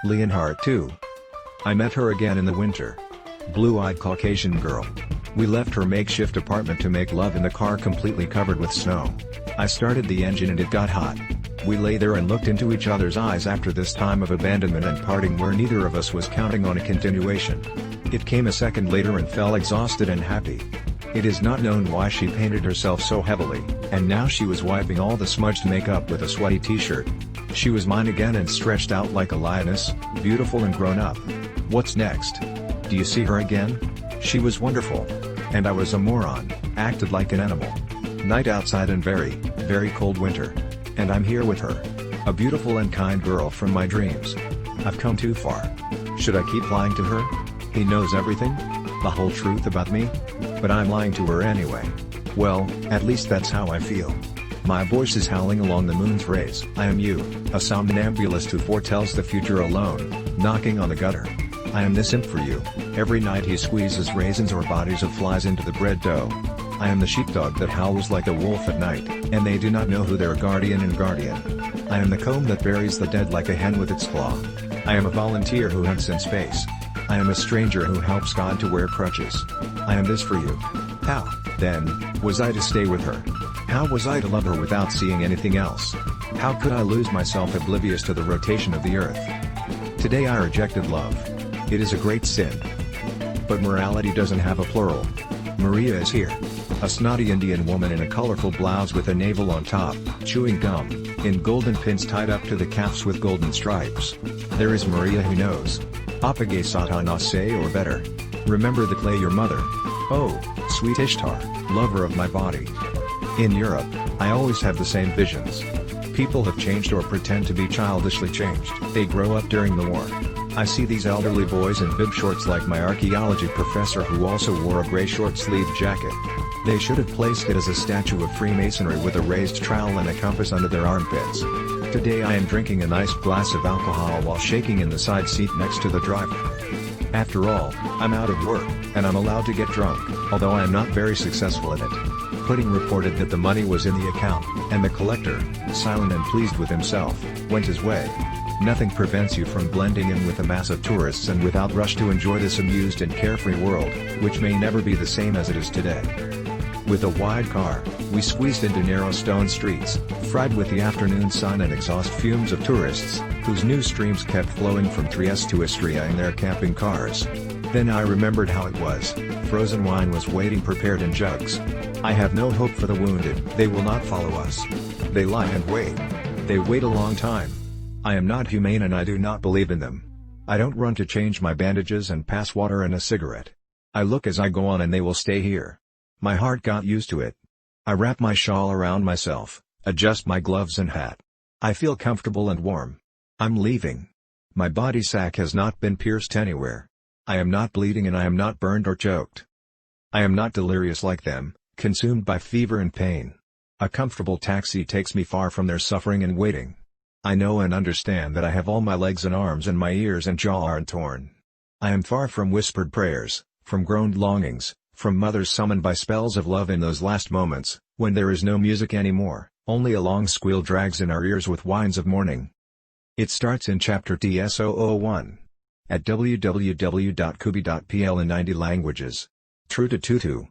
LEONHARDT2. I met her again in the winter. Blue-eyed Caucasian girl. We left her makeshift apartment to make love in the car completely covered with snow. I started the engine and it got hot. We lay there and looked into each other's eyes after this time of abandonment and parting where neither of us was counting on a continuation. It came a second later and fell exhausted and happy. It is not known why she painted herself so heavily, and now she was wiping all the smudged makeup with a sweaty t-shirt. She was mine again and stretched out like a lioness, beautiful and grown up. What's next? Do you see her again? She was wonderful. And I was a moron, acted like an animal. Night outside and very, very cold winter. And I'm here with her. A beautiful and kind girl from my dreams. I've come too far. Should I keep lying to her? He knows everything? The whole truth about me? But I'm lying to her anyway. Well, at least that's how I feel. My voice is howling along the moon's rays. I am you, a somnambulist who foretells the future alone, knocking on the gutter. I am this imp for you. Every night he squeezes raisins or bodies of flies into the bread dough. I am the sheepdog that howls like a wolf at night, and they do not know who their guardian and guardian. I am the comb that buries the dead like a hen with its claw. I am a volunteer who hunts in space. I am a stranger who helps God to wear crutches. I am this for you. How, then, was I to stay with her? How was I to love her without seeing anything else? How could I lose myself oblivious to the rotation of the earth? Today I rejected love. It is a great sin. But morality doesn't have a plural. Marija is here. A snotty Indian woman in a colorful blouse with a navel on top, chewing gum, in golden pins tied up to the calves with golden stripes. There is Marija who knows. Apage Satana say or better. Remember the clay your mother. Oh, sweet Ishtar, lover of my body. In Europe, I always have the same visions. People have changed or pretend to be childishly changed. They grow up during the war. I see these elderly boys in bib shorts like my archaeology professor who also wore a gray short-sleeved jacket. They should have placed it as a statue of Freemasonry with a raised trowel and a compass under their armpits. Today I am drinking a nice glass of alcohol while shaking in the side seat next to the driver. After all, I'm out of work, and I'm allowed to get drunk, although I am not very successful at it. Pudding reported that the money was in the account, and the collector, silent and pleased with himself, went his way. Nothing prevents you from blending in with a mass of tourists and without rush to enjoy this amused and carefree world, which may never be the same as it is today. With a wide car, we squeezed into narrow stone streets, fried with the afternoon sun and exhaust fumes of tourists, whose new streams kept flowing from Trieste to Istria in their camping cars. Then I remembered how it was. Frozen wine was waiting prepared in jugs. I have no hope for the wounded. They will not follow us. They lie and wait. They wait a long time. I am not humane and I do not believe in them. I don't run to change my bandages and pass water and a cigarette. I look as I go on and they will stay here. My heart got used to it. I wrap my shawl around myself, adjust my gloves and hat. I feel comfortable and warm. I'm leaving. My body sack has not been pierced anywhere. I am not bleeding and I am not burned or choked. I am not delirious like them, consumed by fever and pain. A comfortable taxi takes me far from their suffering and waiting. I know and understand that I have all my legs and arms and my ears and jaw aren't torn. I am far from whispered prayers, from groaned longings, from mothers summoned by spells of love in those last moments, when there is no music anymore, only a long squeal drags in our ears with whines of mourning. It starts in chapter TS019. At www.kubi.pl in 90 languages. True to Tutu.